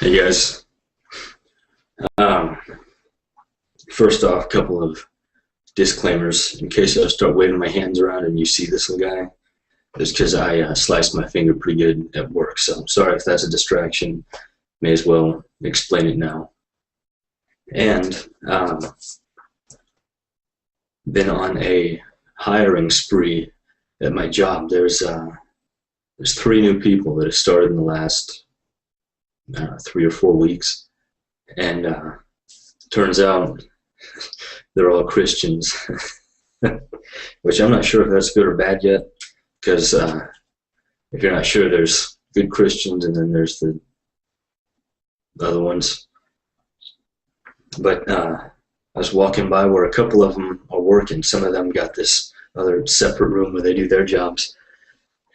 Hey guys, um, first off, a couple of disclaimers in case I start waving my hands around and you see this little guy. It's because I sliced my finger pretty good at work, so I'm sorry if that's a distraction. May as well explain it now. And been on a hiring spree at my job. There's three new people that have started in the last 3 or 4 weeks, and turns out they're all Christians, which I'm not sure if that's good or bad yet, because if you're not sure, there's good Christians and then there's the other ones. But I was walking by where a couple of them are working. Some of them got this other separate room where they do their jobs.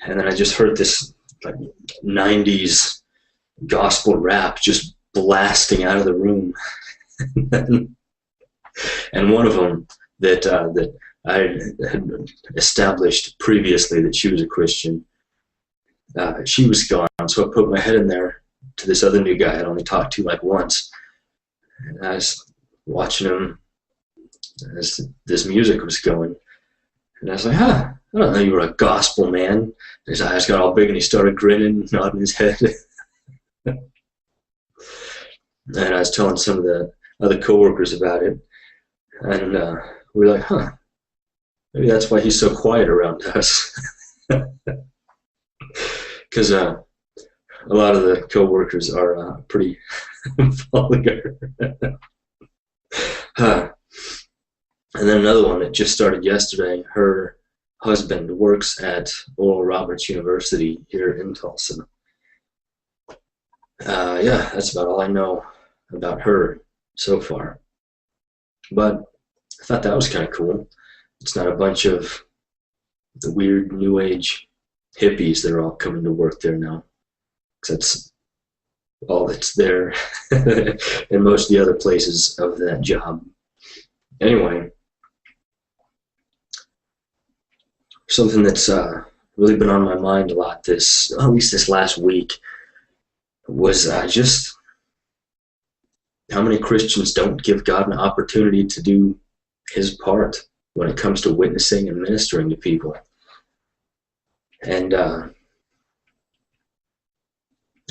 And then I just heard this like 90s gospel rap just blasting out of the room. And one of them that I had established previously that she was a Christian, she was gone. So I put my head in there to this other new guy I'd only talked to like once. And I was watching him as this music was going. And I was like, I don't know you were a gospel man. His eyes got all big and he started grinning, nodding his head. And I was telling some of the other coworkers about it. And we were like, maybe that's why he's so quiet around us. Because a lot of the coworkers are pretty vulgar. And then another one that just started yesterday, her husband works at Oral Roberts University here in Tulsa. Yeah, that's about all I know about her so far. But I thought that was kind of cool. It's not a bunch of the weird new age hippies that are all coming to work there now. 'Cause that's all that's there in most of the other places of that job. Anyway, something that's really been on my mind a lot at least this last week, was just how many Christians don't give God an opportunity to do his part when it comes to witnessing and ministering to people. And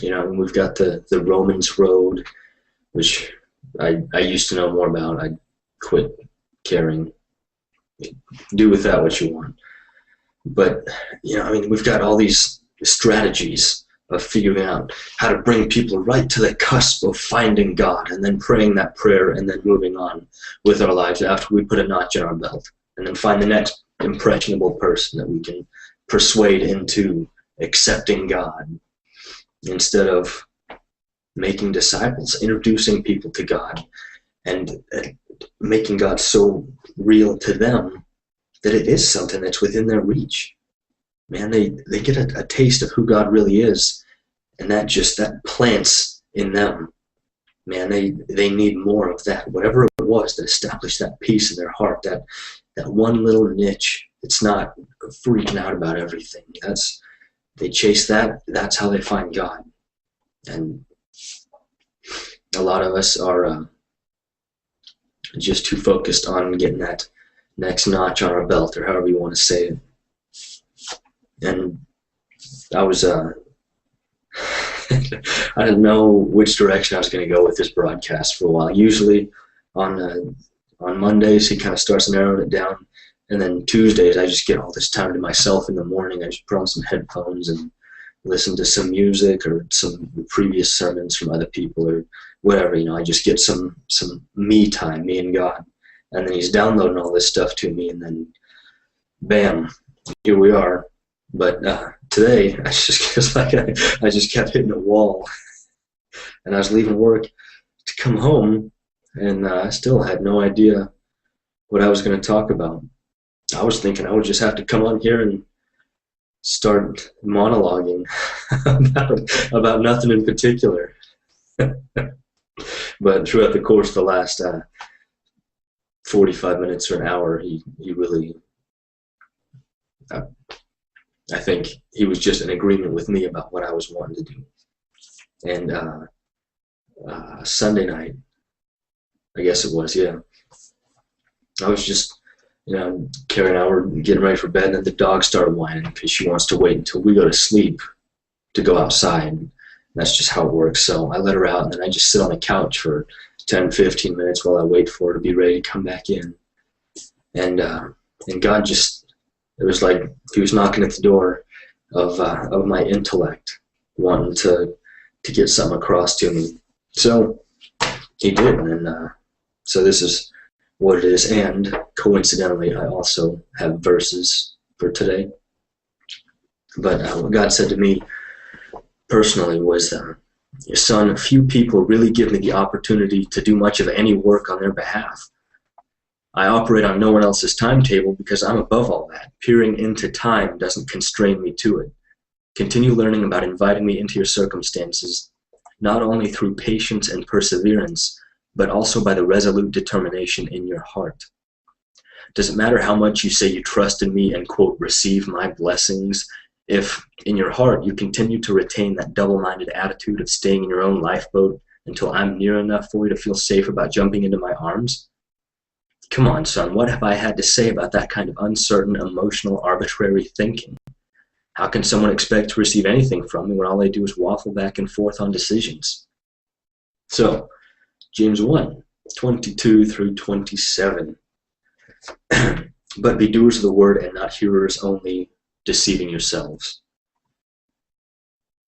we've got the Romans road, which I used to know more about. I quit caring. Do with that what you want. But we've got all these strategies of figuring out how to bring people right to the cusp of finding God, and then praying that prayer, and then moving on with our lives after we put a notch in our belt, and then find the next impressionable person that we can persuade into accepting God, instead of making disciples, introducing people to God, and making God so real to them that it is something that's within their reach. Man, they get a taste of who God really is, and that plants in them. Man, they need more of that. Whatever it was that established that peace in their heart, that one little niche. It's not freaking out about everything. They chase that. That's how they find God. And a lot of us are just too focused on getting that next notch on our belt, or however you want to say it. And I was I didn't know which direction I was going to go with this broadcast for a while. Usually on Mondays he kind of starts narrowing it down, and then Tuesdays I just get all this time to myself in the morning. I just put on some headphones and listen to some music or some previous sermons from other people or whatever. I just get some me time, me and God. And then he's downloading all this stuff to me, and then bam, here we are. But today I just kept hitting a wall, and I was leaving work to come home, and I still had no idea what I was going to talk about. I was thinking I would just have to come on here and start monologuing about nothing in particular. But throughout the course of the last 45 minutes or an hour, he really, I think he was just in agreement with me about what I was wanting to do. And Sunday night, I guess it was, yeah. I was just, Carrie and I were getting ready for bed, and then the dog started whining because she wants to wait until we go to sleep to go outside. That's just how it works. So I let her out, and then I just sit on the couch for 10, 15 minutes while I wait for her to be ready to come back in. And God just, it was like he was knocking at the door of my intellect, wanting to get something across to me. So he did, and so this is what it is. And coincidentally, I also have verses for today. But what God said to me personally was, son, few people really give me the opportunity to do much of any work on their behalf. I operate on no one else's timetable because I'm above all that. Peering into time doesn't constrain me to it. Continue learning about inviting me into your circumstances, not only through patience and perseverance, but also by the resolute determination in your heart. Does it matter how much you say you trust in me and, quote, receive my blessings, if in your heart you continue to retain that double-minded attitude of staying in your own lifeboat until I'm near enough for you to feel safe about jumping into my arms? Come on, son, what have I had to say about that kind of uncertain, emotional, arbitrary thinking? How can someone expect to receive anything from me when all they do is waffle back and forth on decisions? So, James 1, 22 through 27. But be doers of the word and not hearers only, deceiving yourselves.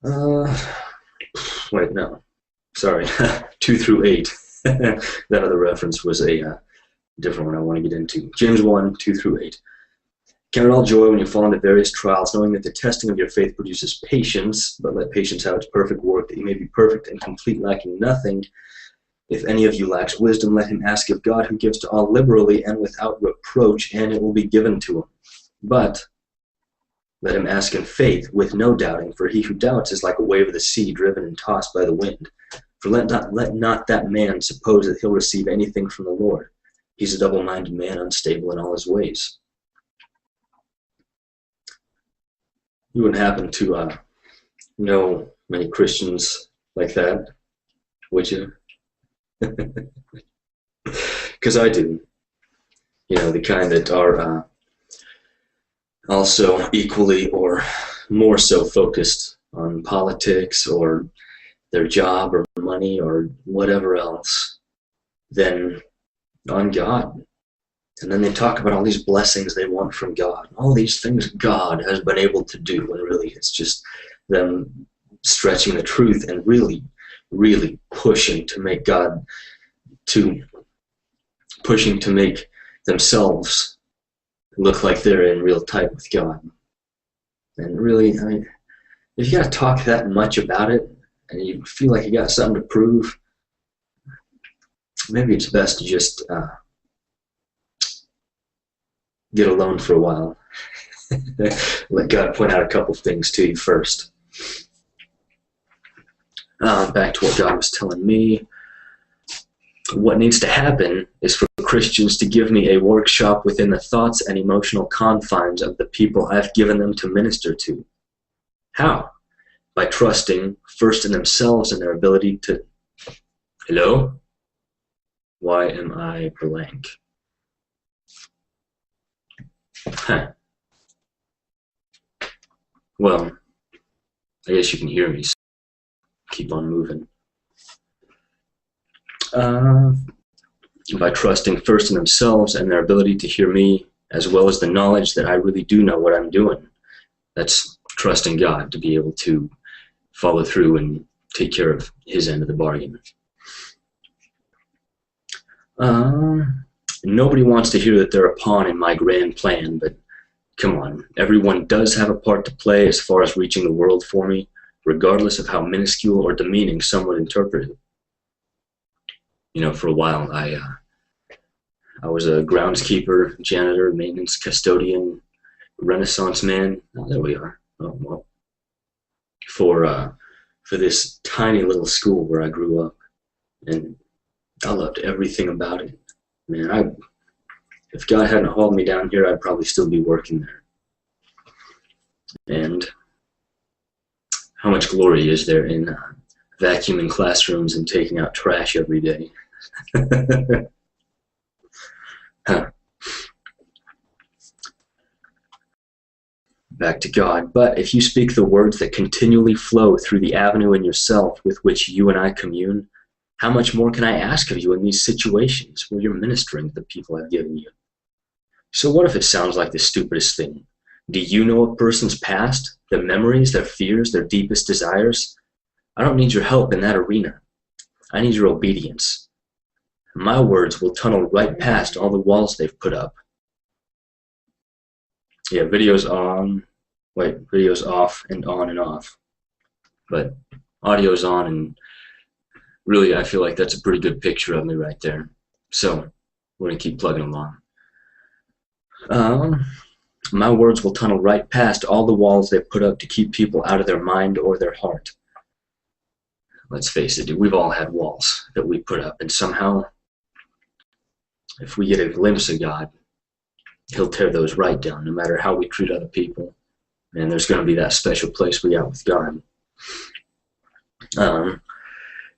Wait, no. Sorry. 2 through 8. That other reference was a different one I want to get into. James 1, 2 through 8. Count it all joy when you fall into various trials, knowing that the testing of your faith produces patience, but let patience have its perfect work, that you may be perfect and complete, lacking nothing. If any of you lacks wisdom, let him ask of God, who gives to all liberally and without reproach, and it will be given to him. But let him ask in faith, with no doubting, for he who doubts is like a wave of the sea, driven and tossed by the wind. For let not that man suppose that he'll receive anything from the Lord. He's a double-minded man, unstable in all his ways. You wouldn't happen to know many Christians like that, would you? Because I do. The kind that are also equally or more so focused on politics or their job or money or whatever else than on God. And then they talk about all these blessings they want from God, all these things God has been able to do, when really it's just them stretching the truth and really, really pushing to make themselves look like they're in real tight with God. And really, if you got to talk that much about it and you feel like you got something to prove, maybe it's best to just get alone for a while. Let God point out a couple things to you first. Back to what God was telling me. What needs to happen is for Christians to give me a workshop within the thoughts and emotional confines of the people I've given them to minister to. How? By trusting first in themselves and their ability to... Hello? Why am I blank? Huh. Well, I guess you can hear me, so keep on moving. By trusting first in themselves and their ability to hear me, as well as the knowledge that I really do know what I'm doing. That's trusting God to be able to follow through and take care of his end of the bargain. Nobody wants to hear that they're a pawn in my grand plan, but come on, everyone does have a part to play as far as reaching the world for me, regardless of how minuscule or demeaning some would interpret it. For a while, I was a groundskeeper, janitor, maintenance, custodian, Renaissance man. Oh, there we are. Oh, well. For this tiny little school where I grew up, and I loved everything about it. Man, if God hadn't hauled me down here, I'd probably still be working there. And how much glory is there in vacuuming classrooms and taking out trash every day. Huh. Back to God. But if you speak the words that continually flow through the avenue in yourself with which you and I commune, how much more can I ask of you in these situations where you're ministering to the people I've given you? So what if it sounds like the stupidest thing? Do you know a person's past, their memories, their fears, their deepest desires? I don't need your help in that arena. I need your obedience. My words will tunnel right past all the walls they've put up. Yeah, video's on. Wait, video's off and on and off. But audio's on, and really I feel like that's a pretty good picture of me right there. So we're going to keep plugging along. My words will tunnel right past all the walls they've put up to keep people out of their mind or their heart. Let's face it, we've all had walls that we put up, and somehow, if we get a glimpse of God, He'll tear those right down, no matter how we treat other people. And there's going to be that special place we got with God.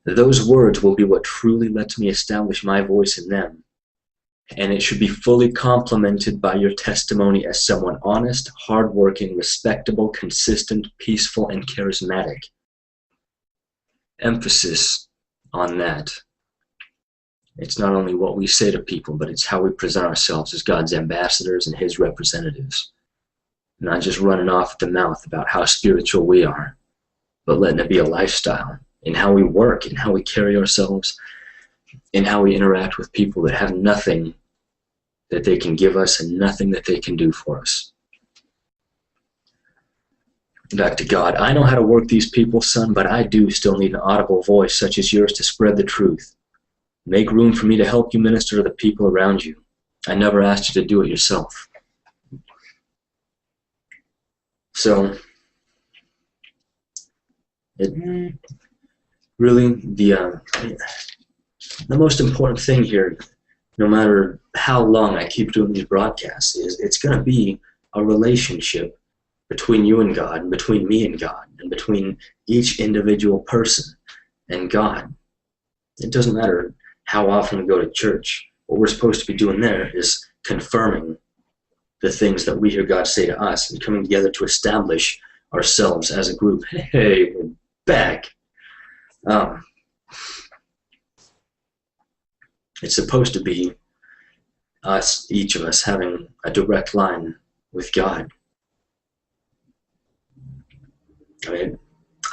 Those words will be what truly lets me establish my voice in them. And it should be fully complemented by your testimony as someone honest, hardworking, respectable, consistent, peaceful, and charismatic. Emphasis on that. It's not only what we say to people, but it's how we present ourselves as God's ambassadors and His representatives. Not just running off at the mouth about how spiritual we are, but letting it be a lifestyle in how we work, in how we carry ourselves, in how we interact with people that have nothing that they can give us and nothing that they can do for us. Back to God. I know how to work these people, son, but I do still need an audible voice such as yours to spread the truth. Make room for me to help you minister to the people around you. I never asked you to do it yourself. So, it really, the most important thing here, no matter how long I keep doing these broadcasts, is it's going to be a relationship between you and God, and between me and God, and between each individual person and God. It doesn't matter how often we go to church. What we're supposed to be doing there is confirming the things that we hear God say to us and coming together to establish ourselves as a group. Hey, we're back. It's supposed to be us, each of us, having a direct line with God. I mean,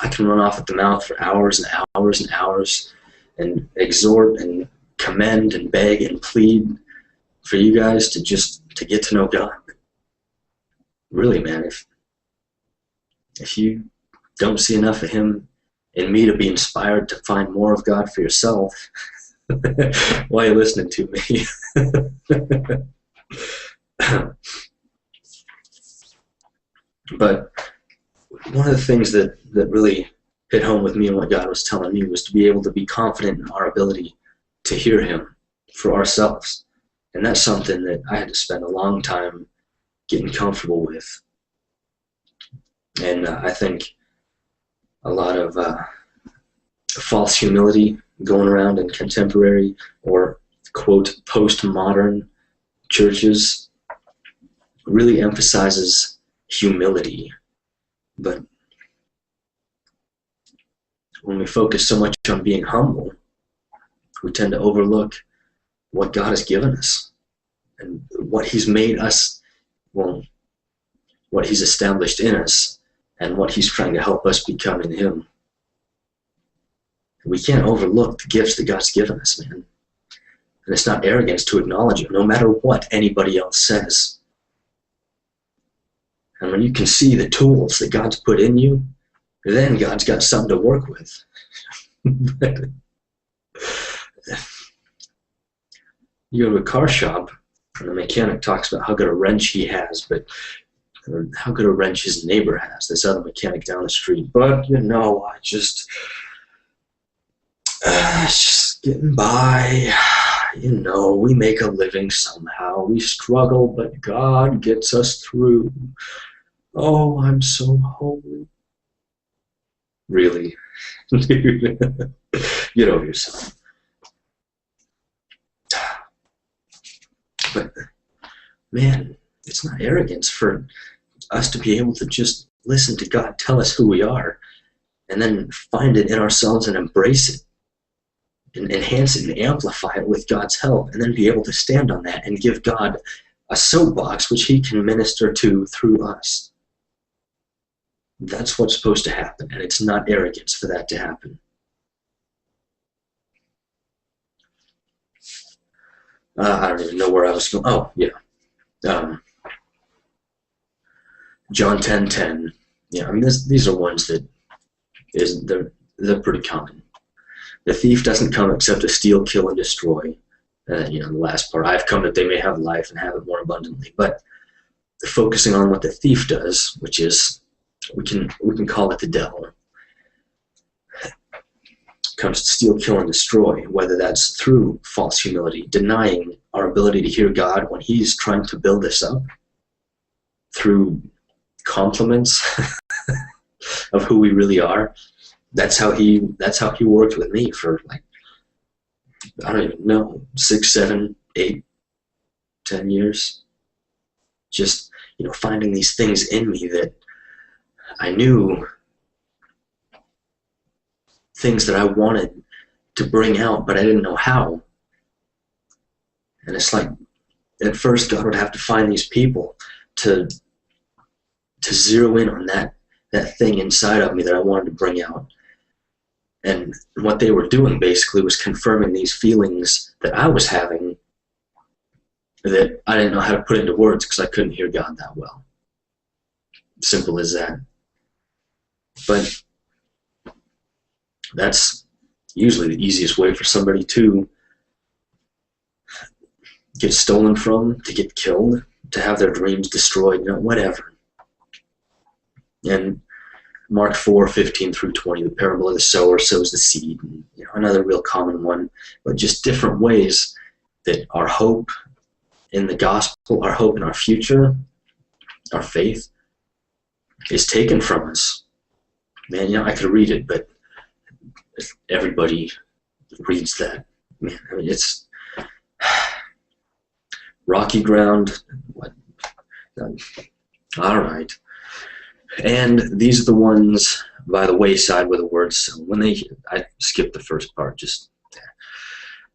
I can run off at the mouth for hours and hours and hours and exhort and commend and beg and plead for you guys to get to know God. Really, man, if you don't see enough of Him in me to be inspired to find more of God for yourself, why are you listening to me? But one of the things that really hit home with me and what God was telling me was to be able to be confident in our ability to hear Him for ourselves. And that's something that I had to spend a long time getting comfortable with. And I think a lot of false humility going around in contemporary or, quote, postmodern churches really emphasizes humility. But when we focus so much on being humble, we tend to overlook what God has given us and what He's made us, well, what He's established in us and what He's trying to help us become in Him. We can't overlook the gifts that God's given us, man. And it's not arrogance to acknowledge it, no matter what anybody else says. And when you can see the tools that God's put in you, then God's got something to work with. You go to a car shop, and the mechanic talks about how good a wrench he has, but how good a wrench his neighbor has, this other mechanic down the street. But, you know, it's just getting by. You know, we make a living somehow. We struggle, but God gets us through. Oh, I'm so holy. Really. Dude, get over yourself. But man, it's not arrogance for us to be able to just listen to God tell us who we are and then find it in ourselves and embrace it and enhance it and amplify it with God's help, and then be able to stand on that and give God a soapbox which he can minister to through us. That's what's supposed to happen, and it's not arrogance for that to happen. I don't even know where I was going. Oh, yeah. John 10:10. Yeah, I mean, these are ones that they're pretty common. The thief doesn't come except to steal, kill, and destroy. The last part, I've come that they may have life and have it more abundantly. But focusing on what the thief does, which is, we can call it the devil, comes to steal, kill, and destroy, whether that's through false humility, denying our ability to hear God when he's trying to build us up, through compliments of who we really are. That's how he worked with me for, like, I don't even know, 6, 7, 8, 10 years. Just, finding these things in me that I knew, things that I wanted to bring out, but I didn't know how. And it's like, at first God would have to find these people to zero in on that thing inside of me that I wanted to bring out. And what they were doing basically was confirming these feelings that I was having that I didn't know how to put into words because I couldn't hear God that well. Simple as that. But that's usually the easiest way for somebody to get stolen from, to get killed, to have their dreams destroyed, whatever. And Mark 4:15-20, the parable of the sower sows the seed, and, another real common one, but just different ways that our hope in the gospel, our hope in our future, our faith, is taken from us. Man, I could read it, but everybody reads that. Man, I mean, it's rocky ground. What? All right. And these are the ones by the wayside where the words sown. I skipped the first part,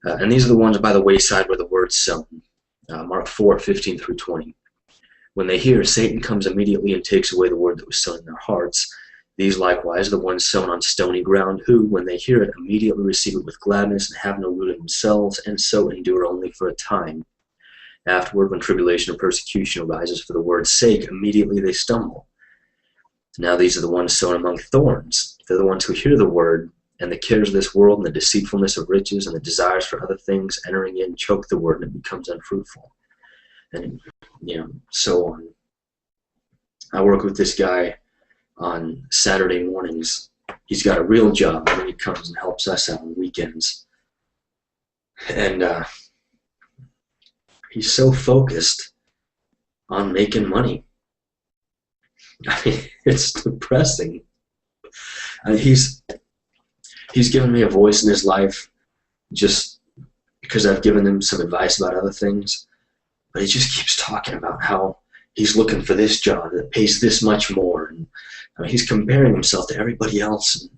and these are the ones by the wayside where the words sown. Mark 4:15-20. When they hear, Satan comes immediately and takes away the word that was sown in their hearts. These likewise are the ones sown on stony ground, who, when they hear it, immediately receive it with gladness and have no root in themselves, and so endure only for a time. Afterward, when tribulation or persecution arises for the word's sake, immediately they stumble. Now these are the ones sown among thorns. They're the ones who hear the word, and the cares of this world and the deceitfulness of riches and the desires for other things entering in choke the word, and it becomes unfruitful. And, so on. I work with this guy on Saturday mornings. He's got a real job, and then he comes and helps us out on weekends. And he's so focused on making money. I mean, it's depressing. He's given me a voice in his life just because I've given him some advice about other things. But he just keeps talking about how he's looking for this job that pays this much more. And he's comparing himself to everybody else. And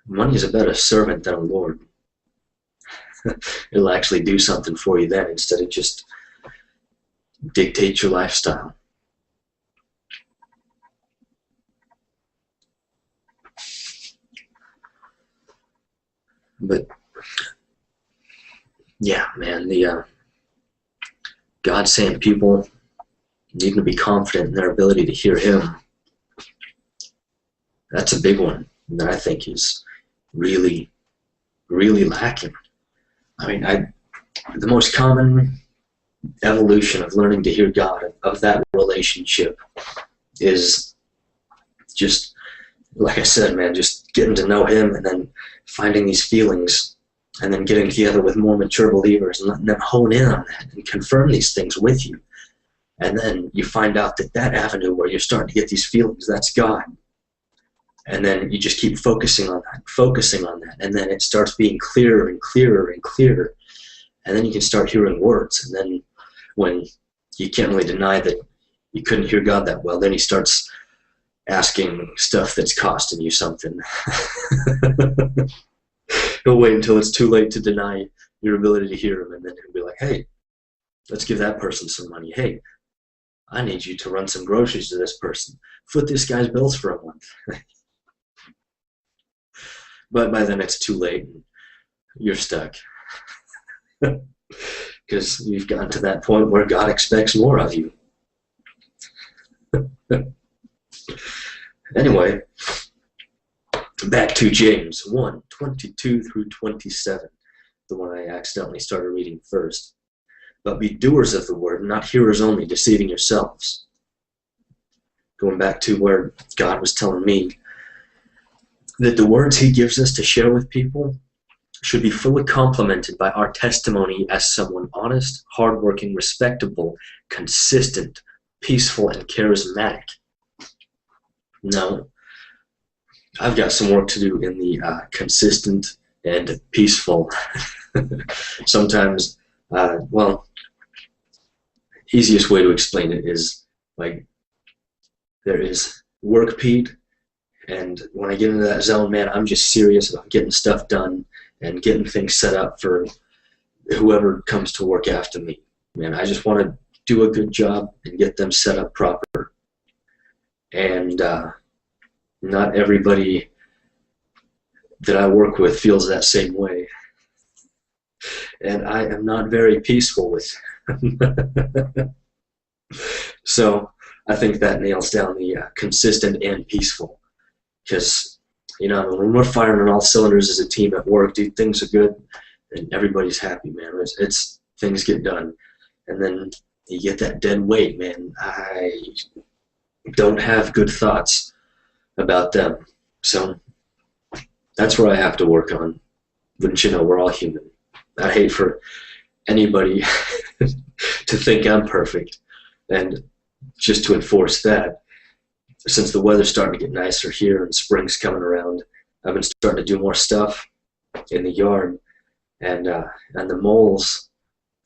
money is a better servant than a lord. It'll actually do something for you then instead of just dictate your lifestyle. But yeah, man, God's saying people need to be confident in their ability to hear him. That's a big one that I think is really, really lacking. I mean, the most common evolution of learning to hear God, of that relationship, is just, like I said, man, just getting to know him and then finding these feelings and then getting together with more mature believers and letting them hone in on that and confirm these things with you. And then you find out that that avenue where you're starting to get these feelings, that's God. And then you just keep focusing on that. And then it starts being clearer and clearer and clearer. And then you can start hearing words. And then when you can't really deny that you couldn't hear God that well, then he starts asking stuff that's costing you something. He'll wait until it's too late to deny your ability to hear him, and then he'll be like, hey, let's give that person some money. Hey, I need you to run some groceries to this person. Foot this guy's bills for a month. But by then it's too late. And you're stuck. Because you've gotten to that point where God expects more of you. Anyway, back to James 1:22 through 27, the one I accidentally started reading first. But be doers of the word, not hearers only, deceiving yourselves. Going back to where God was telling me that the words he gives us to share with people should be fully complemented by our testimony as someone honest, hardworking, respectable, consistent, peaceful, and charismatic. Now, I've got some work to do in the consistent and peaceful. Sometimes, easiest way to explain it is like there is work, Pete, and when I get into that zone, man, I'm just serious about getting stuff done and getting things set up for whoever comes to work after me. Man, I just want to do a good job and get them set up proper. And not everybody that I work with feels that same way. And I am not very peaceful with them. So I think that nails down the consistent and peaceful. Because, you know, when we're firing on all cylinders as a team at work, dude, things are good and everybody's happy, man. It's things get done. And then you get that dead weight, man. I don't have good thoughts about them. So that's where I have to work on. Wouldn't you know, we're all human. I hate for anybody to think I'm perfect. And just to enforce that, since the weather's starting to get nicer here and spring's coming around, I've been starting to do more stuff in the yard. And the moles,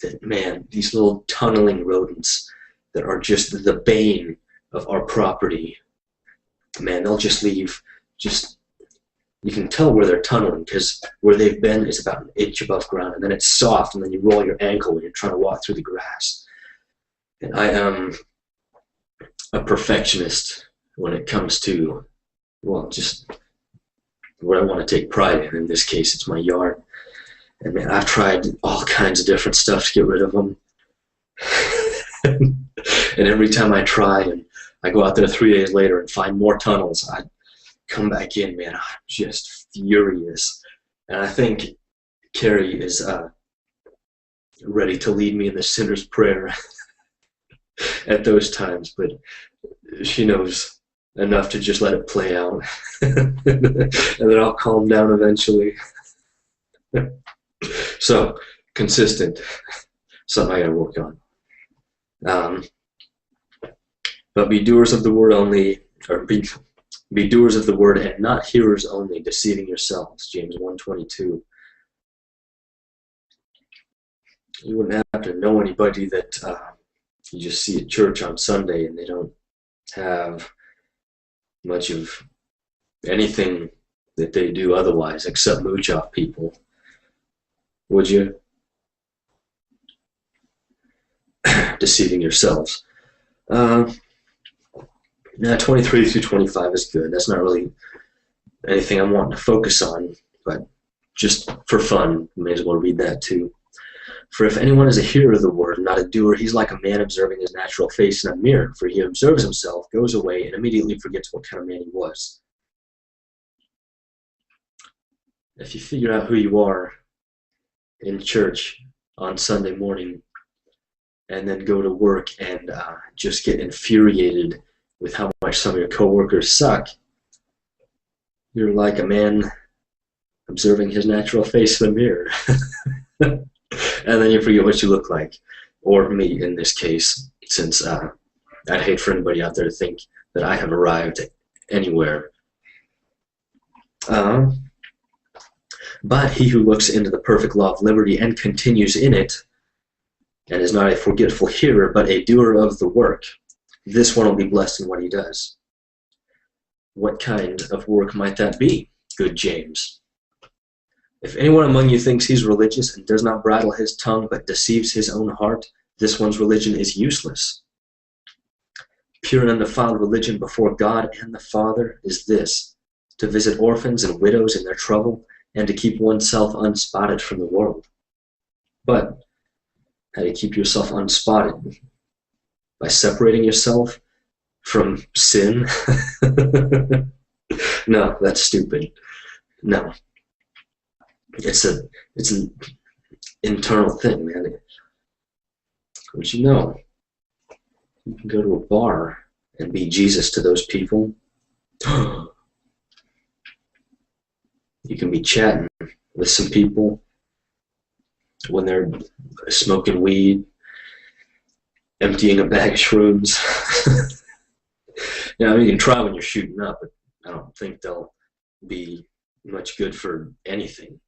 that, man, these little tunneling rodents that are just the bane of our property, man, they'll just leave, you can tell where they're tunneling because where they've been is about an inch above ground, and then it's soft, and then you roll your ankle when you're trying to walk through the grass. And I am a perfectionist when it comes to, well, just what I want to take pride in. In this case, it's my yard. And man, I've tried all kinds of different stuff to get rid of them. And every time I try and I go out there 3 days later and find more tunnels, I come back in, man, I'm just furious. And I think Carrie is ready to lead me in the sinner's prayer at those times, but she knows enough to just let it play out. And then I'll calm down eventually. So, consistent, something I gotta work on. But be doers of the word only, or be doers of the word and not hearers only, deceiving yourselves. James 1:22. You wouldn't have to know anybody that you just see at church on Sunday and they don't have much of anything that they do otherwise except mooch off people. Would you? Deceiving yourselves. Now 23 through 25 is good. That's not really anything I'm wanting to focus on, but just for fun, you may as well read that too. For if anyone is a hearer of the word, not a doer, he's like a man observing his natural face in a mirror. For he observes himself, goes away, and immediately forgets what kind of man he was. If you figure out who you are in church on Sunday morning and then go to work and just get infuriated with how much some of your coworkers suck, you're like a man observing his natural face in a mirror. And then you forget what you look like, or me in this case. since I'd hate for anybody out there to think that I have arrived anywhere. But he who looks into the perfect law of liberty and continues in it, and is not a forgetful hearer, but a doer of the work, this one will be blessed in what he does. What kind of work might that be, good James? If anyone among you thinks he's religious and does not bridle his tongue but deceives his own heart, this one's religion is useless. Pure and undefiled religion before God and the Father is this, to visit orphans and widows in their trouble, and to keep oneself unspotted from the world. But how do you keep yourself unspotted? By separating yourself from sin? No, that's stupid. No. It's an internal thing, man. But you know, you can go to a bar and be Jesus to those people. You can be chatting with some people when they're smoking weed, emptying a bag of shrooms. You know, you can try when you're shooting up, but I don't think they'll be much good for anything.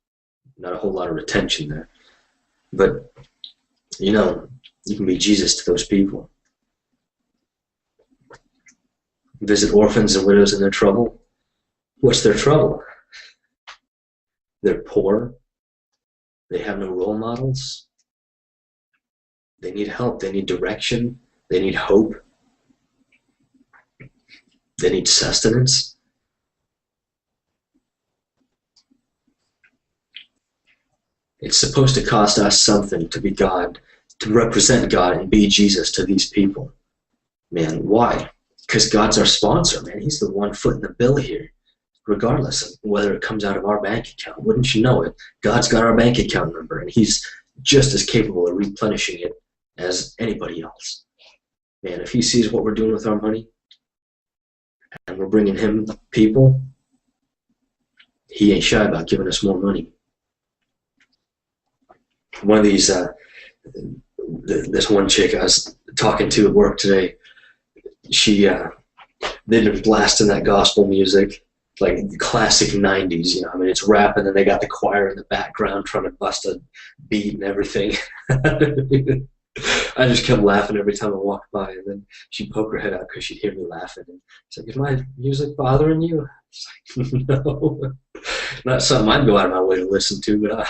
Not a whole lot of retention there. But, you know, you can be Jesus to those people. Visit orphans and widows in their trouble. What's their trouble? They're poor. They have no role models. They need help. They need direction. They need hope. They need sustenance. It's supposed to cost us something to be God, to represent God and be Jesus to these people. Man, why? Because God's our sponsor, man. He's the one footing the bill here, regardless of whether it comes out of our bank account. Wouldn't you know it? God's got our bank account number, and he's just as capable of replenishing it as anybody else. Man, if he sees what we're doing with our money, and we're bringing him people, he ain't shy about giving us more money. One of these, this one chick I was talking to at work today, they've been blasting that gospel music, like classic 90s, you know. I mean, it's rapping, and they got the choir in the background trying to bust a beat and everything. I just kept laughing every time I walked by, and then she'd poke her head out because she'd hear me laughing. And she's like, "Is my music bothering you?" It's like, no, not something I'd go out of my way to listen to, but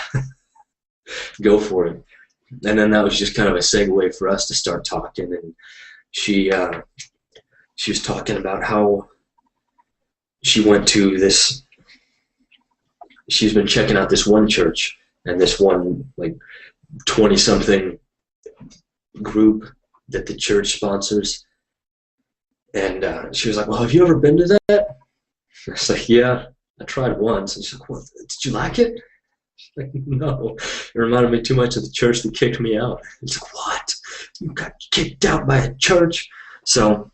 go for it. And then that was just kind of a segue for us to start talking. And she was talking about how she went to this, she's been checking out this one church and this one like 20-something group that the church sponsors. And she was like, "Well, have you ever been to that?" I was like, "Yeah, I tried once." And she's like, "Well, did you like it?" Like, no, it reminded me too much of the church that kicked me out. It's like, "What? You got kicked out by a church?" So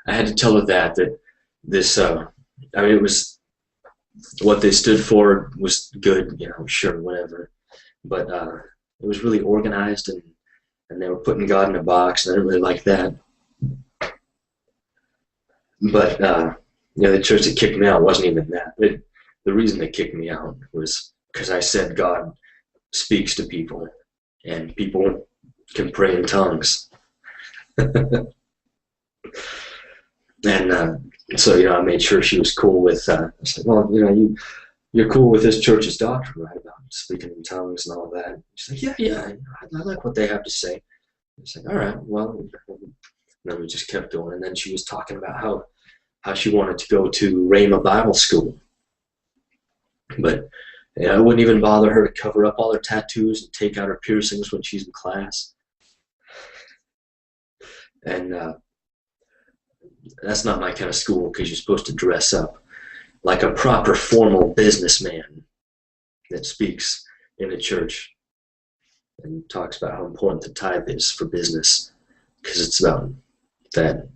I had to tell her that this, I mean, it was, what they stood for was good, you know, sure, whatever. But it was really organized, and they were putting God in a box, and I didn't really like that. But, you know, the church that kicked me out wasn't even that. The reason they kicked me out was because I said God speaks to people, and people can pray in tongues. And so, you know, I made sure she was cool with, I said, "Well, you know, you're cool with this church's doctrine, right, about speaking in tongues and all that?" She's like, yeah, I like what they have to say. I was like, "All right, well," and then we just kept going. And then she was talking about how she wanted to go to Rhema Bible School. But you know, it wouldn't even bother her to cover up all her tattoos and take out her piercings when she's in class. And that's not my kind of school, because you're supposed to dress up like a proper formal businessman that speaks in a church and talks about how important the tithe is for business, because it's about that.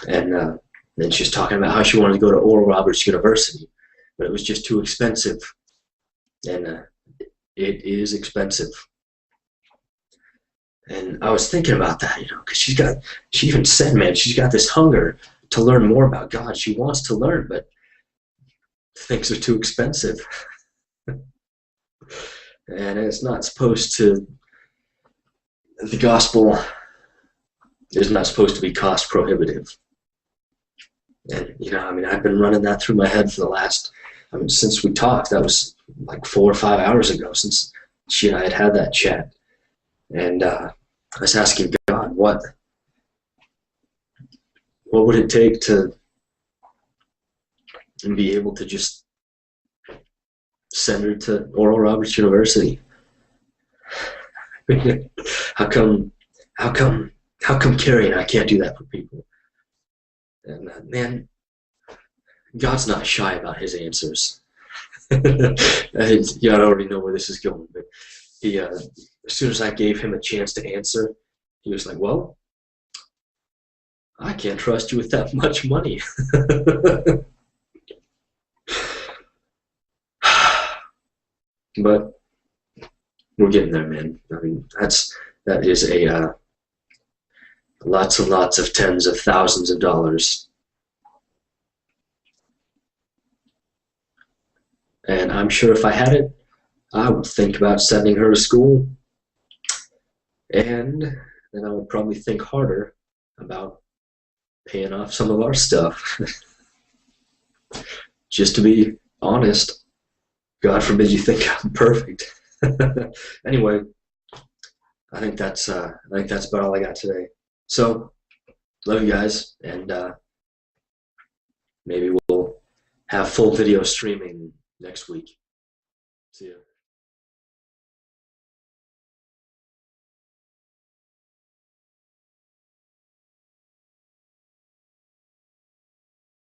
And then she was talking about how she wanted to go to Oral Roberts University, but it was just too expensive. And it is expensive. And I was thinking about that, because she even said, man, she's got this hunger to learn more about God. She wants to learn, but things are too expensive. And it's not supposed to, the gospel is not supposed to be cost prohibitive. And, I've been running that through my head for the last, since we talked. That was like 4 or 5 hours ago since she and I had that chat. And I was asking God, what would it take to be able to just send her to Oral Roberts University? How come Carrie and I can't do that for people? And man, God's not shy about his answers. I already know where this is going, but he, as soon as I gave him a chance to answer, he was like, well, I can't trust you with that much money. But we're getting there, man. That is a lots and lots of tens of thousands of dollars. And I'm sure if I had it, I would think about sending her to school. And then I would probably think harder about paying off some of our stuff. Just to be honest. God forbid you think I'm perfect. Anyway, I think that's about all I got today. So, love you guys, and maybe we'll have full video streaming next week. See ya.